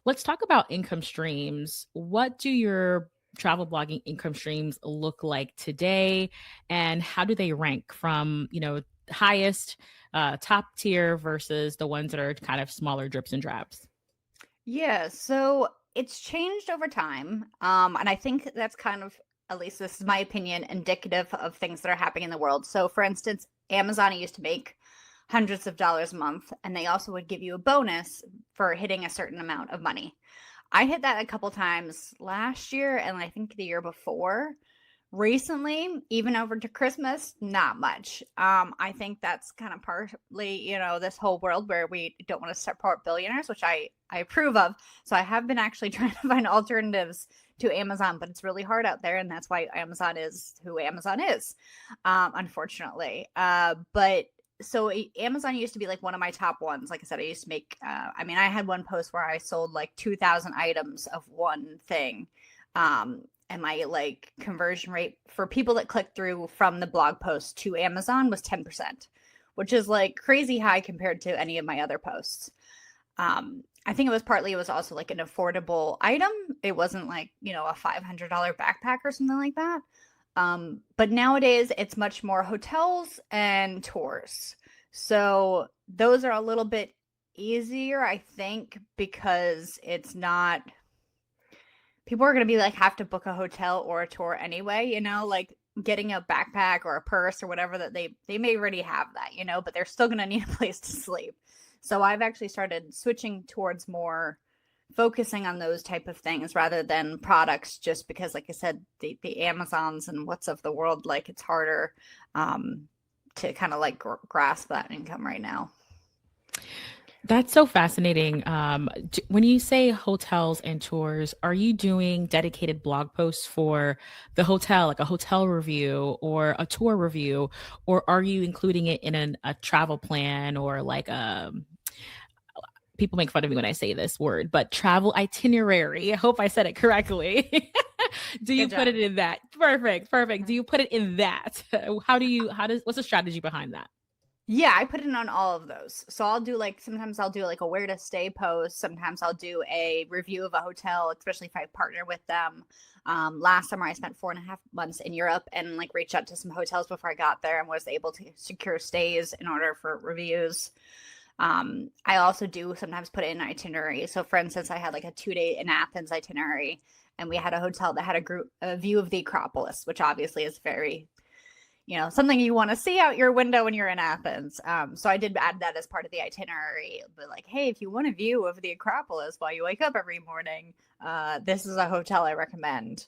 Let's talk about income streams. What do your travel blogging income streams look like today, and how do they rank from, highest, top tier versus the ones that are kind of smaller drips and drabs? Yeah, so it's changed over time. And I think that's kind of, at least this is my opinion, indicative of things that are happening in the world. So, for instance, Amazon used to make hundreds of dollars a month, and they also would give you a bonus for hitting a certain amount of money. I hit that a couple times last year and I think the year before. Recently, even over to Christmas, not much. I think that's kind of partly, this whole world where we don't want to support billionaires, which I approve of. So I have been actually trying to find alternatives to Amazon, but it's really hard out there, and that's why Amazon is who Amazon is, unfortunately. But so Amazon used to be like one of my top ones. Like I said, I used to make. I had one post where I sold like 2,000 items of one thing. And my like conversion rate for people that click through from the blog post to Amazon was 10%, which is like crazy high compared to any of my other posts. I think it was also like an affordable item. It wasn't like, a $500 backpack or something like that. But nowadays it's much more hotels and tours. So those are a little bit easier, I think, because it's not people are going to be like have to book a hotel or a tour anyway, like getting a backpack or a purse or whatever that they may already have that, but they're still going to need a place to sleep. So I've actually started switching towards more focusing on those type of things rather than products, just because like I said, the Amazons and what's of the world, like it's harder to kind of like grasp that income right now. That's so fascinating. When you say hotels and tours, are you doing dedicated blog posts for the hotel, like a hotel review or a tour review, or are you including it in a travel plan or like people make fun of me when I say this word, but travel itinerary? I hope I said it correctly. Do you Good put it job. in that? Perfect, perfect. Do you put it in that? What's the strategy behind that? Yeah, I put it on all of those. So I'll do like sometimes I'll do like a where to stay post. Sometimes I'll do a review of a hotel, especially if I partner with them. Last summer I spent 4.5 months in Europe and like reached out to some hotels before I got there and was able to secure stays in order for reviews. I also do sometimes put in itinerary. So for instance, I had like a 2 day in Athens itinerary, and we had a hotel that had a view of the Acropolis, which obviously is very something you want to see out your window when you're in Athens. So I did add that as part of the itinerary. But like, hey, if you want a view of the Acropolis while you wake up every morning, this is a hotel I recommend.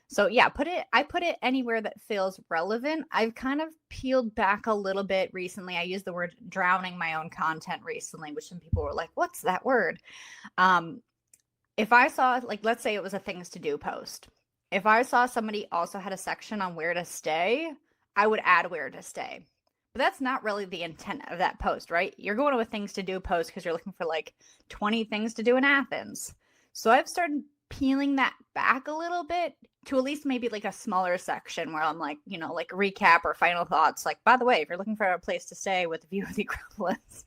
So yeah, I put it anywhere that feels relevant. I've kind of peeled back a little bit recently. I used the word drowning my own content recently, which some people were like, what's that word? Um, if I saw, like, let's say it was a things to do post. If I saw somebody also had a section on where to stay, I would add where to stay. But that's not really the intent of that post, right? You're going to a things to do post because you're looking for like 20 things to do in Athens. So I've started peeling that back a little bit to at least maybe like a smaller section where I'm like, like recap or final thoughts. Like, by the way, if you're looking for a place to stay with a view of the Acropolis,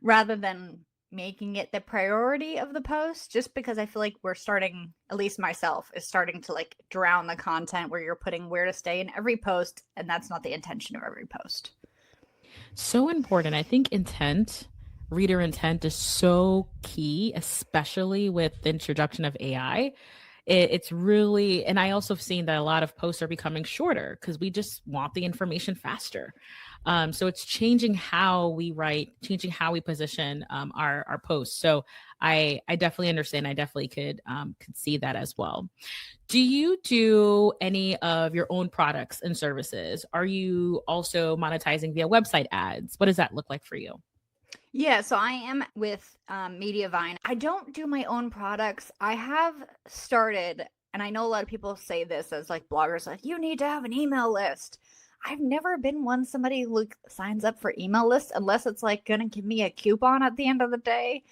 rather than making it the priority of the post, just because I feel like we're starting, at least myself is starting to like drown the content where you're putting where to stay in every post, and that's not the intention of every post. So important. I think reader intent is so key, especially with the introduction of AI. It's really, and I also have seen that a lot of posts are becoming shorter because we just want the information faster. So it's changing how we write, changing how we position our posts. So I definitely understand. I definitely could see that as well. Do you do any of your own products and services? Are you also monetizing via website ads? What does that look like for you? Yeah, so I am with Mediavine. I don't do my own products. I have started, and I know a lot of people say this as like bloggers, like, you need to have an email list. I've never been one somebody who signs up for email lists unless it's like going to give me a coupon at the end of the day.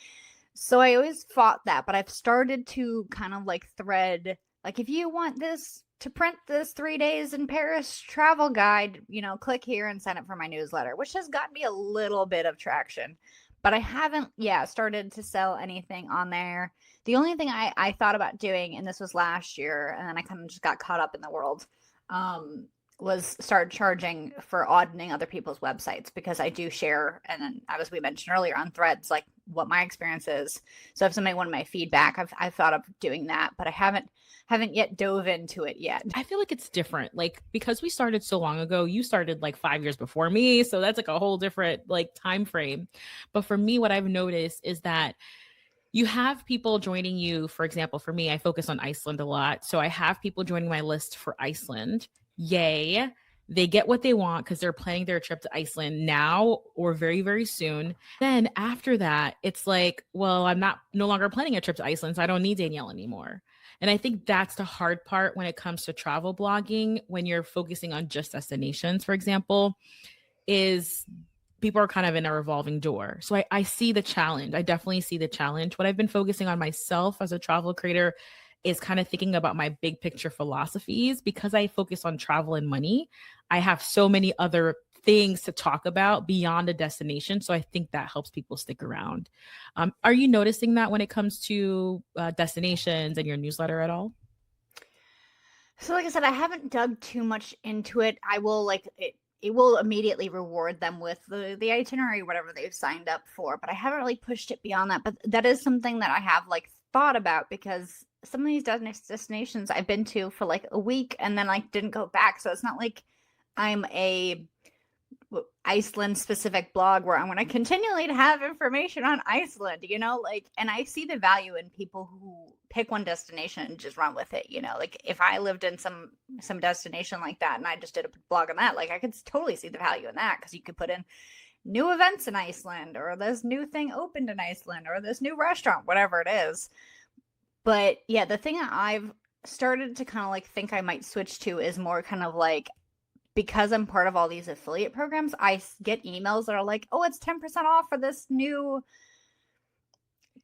So I always fought that, but I've started to kind of like thread, like, if you want this to print this 3 days in Paris travel guide, click here and sign up for my newsletter, which has gotten me a little bit of traction. but I haven't, yeah, started to sell anything on there. The only thing I thought about doing, and this was last year, and then I kind of just got caught up in the world, um, was start charging for auditing other people's websites because I do share, and then as we mentioned earlier on threads, like what my experience is. So if somebody wanted my feedback, I've thought of doing that, but I haven't yet dove into it yet. I feel like it's different. Like because we started so long ago, you started like 5 years before me, so that's like a whole different like time frame. But for me what I've noticed is that you have people joining you. For example, for me, I focus on Iceland a lot. So I have people joining my list for Iceland. Yay. They get what they want because they're planning their trip to Iceland now or very, very soon. Then after that, it's like, well, I'm not no longer planning a trip to Iceland, so I don't need Danielle anymore. And I think that's the hard part when it comes to travel blogging, when you're focusing on just destinations, for example, is people are kind of in a revolving door. So I see the challenge. I definitely see the challenge. What I've been focusing on myself as a travel creator is kind of thinking about my big picture philosophies because I focus on travel and money. I have so many other things to talk about beyond a destination. So I think that helps people stick around. Are you noticing that when it comes to destinations and your newsletter at all? So like I said, I haven't dug too much into it. I will like it will immediately reward them with the itinerary, whatever they've signed up for. But I haven't really pushed it beyond that. But that is something that I have like thought about because some of these destinations I've been to for like a week and then like didn't go back. So it's not like I'm a Iceland specific blog where I want to continually to have information on Iceland, you know, like, and I see the value in people who pick one destination and just run with it, you know, like if I lived in some destination like that and I just did a blog on that, like I could totally see the value in that because you could put in new events in Iceland or this new thing opened in Iceland or this new restaurant, whatever it is. But yeah, the thing that I've started to kind of like think I might switch to is more kind of like because I'm part of all these affiliate programs, I get emails that are like, "Oh, it's 10% off for this new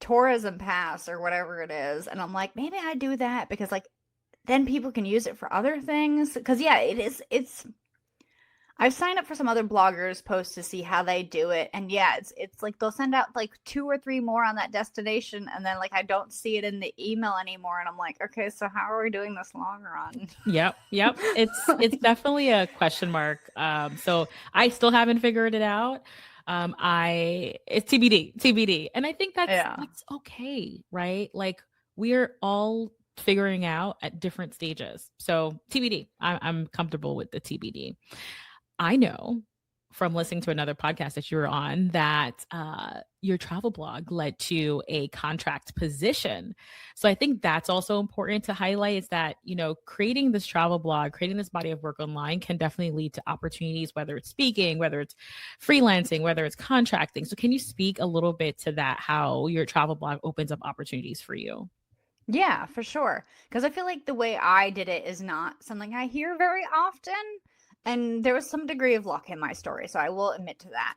tourism pass or whatever it is." And I'm like, "Maybe I do that because like then people can use it for other things." Cuz yeah, it's I've signed up for some other bloggers posts to see how they do it. And yeah, it's like they'll send out like 2 or 3 more on that destination and then like I don't see it in the email anymore and I'm like, "Okay, so how are we doing this long run?" Yep. It's definitely a question mark. So I still haven't figured it out. I it's TBD. And I think Yeah. that's okay, right? Like we're all figuring out at different stages. So TBD. I'm comfortable with the TBD. I know from listening to another podcast that you were on that your travel blog led to a contract position. So I think that's also important to highlight is that, you know, creating this travel blog, creating this body of work online can definitely lead to opportunities, whether it's speaking, whether it's freelancing, whether it's contracting. So can you speak a little bit to that, how your travel blog opens up opportunities for you? Yeah, for sure. Because I feel like the way I did it is not something I hear very often. And there was some degree of luck in my story, so I will admit to that.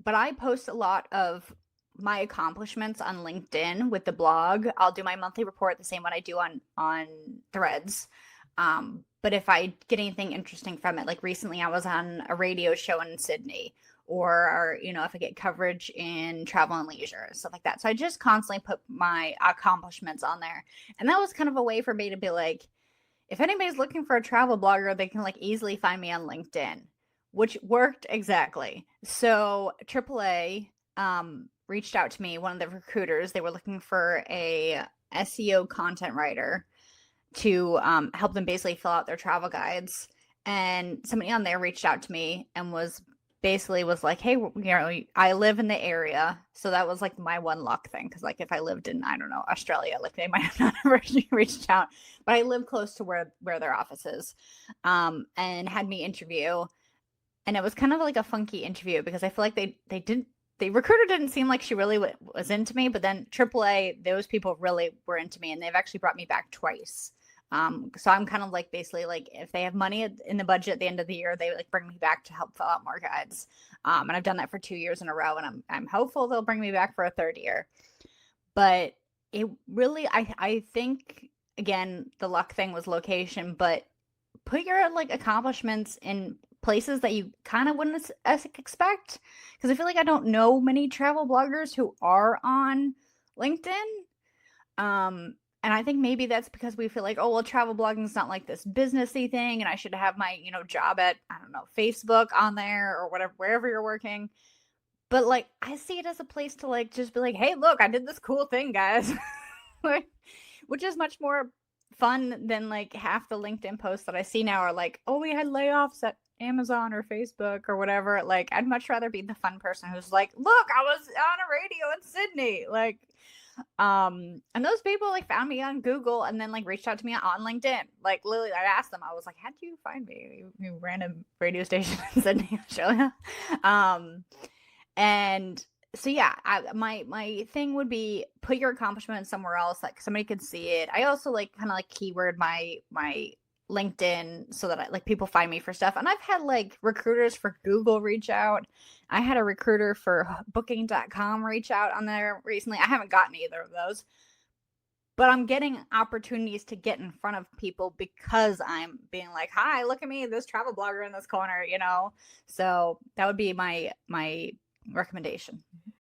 But I post a lot of my accomplishments on LinkedIn with the blog. I'll do my monthly report the same one I do on Threads. But if I get anything interesting from it, like recently I was on a radio show in Sydney, or you know, if I get coverage in travel and leisure, stuff like that. So I just constantly put my accomplishments on there. And that was kind of a way for me to be like, if anybody's looking for a travel blogger, they can like easily find me on LinkedIn, which worked exactly. So AAA reached out to me, one of the recruiters. They were looking for a SEO content writer to help them basically fill out their travel guides. And somebody on there reached out to me and was like, "Hey, you know, I live in the area." So that was like my one luck thing. Cause like if I lived in, I don't know, Australia, like they might have not originally reached out, but I live close to where their office is. And had me interview. And it was kind of like a funky interview because I feel like they didn't, the recruiter didn't seem like she really was into me, but then AAA, those people really were into me and they've actually brought me back twice. So I'm kind of like basically like if they have money in the budget at the end of the year, they like bring me back to help fill out more guides. And I've done that for 2 years in a row, and I'm hopeful they'll bring me back for a third year. But it really, I think again the luck thing was location, but put your like accomplishments in places that you kind of wouldn't expect. Because I feel like I don't know many travel bloggers who are on LinkedIn. And I think maybe that's because we feel like, oh, well, travel blogging is not like this businessy thing, and I should have my, job at, I don't know, Facebook on there or whatever, wherever you're working. But like, I see it as a place to like just be like, hey, look, I did this cool thing, guys. Like, which is much more fun than like half the LinkedIn posts that I see now are like, oh, we had layoffs at Amazon or Facebook or whatever. Like, I'd much rather be the fun person who's like, look, I was on a radio in Sydney. Like, and those people like found me on Google and then like reached out to me on LinkedIn. Like, literally, I asked them, I was like, how did you find me? You random radio station in Sydney, Australia. And so yeah, my thing would be put your accomplishment somewhere else, like somebody could see it. I also like kind of like keyword my LinkedIn so that like people find me for stuff. And I've had like recruiters for Google reach out. I had a recruiter for booking.com reach out on there recently. I haven't gotten either of those, but I'm getting opportunities to get in front of people because I'm being like, hi, look at me, this travel blogger in this corner, So that would be my recommendation.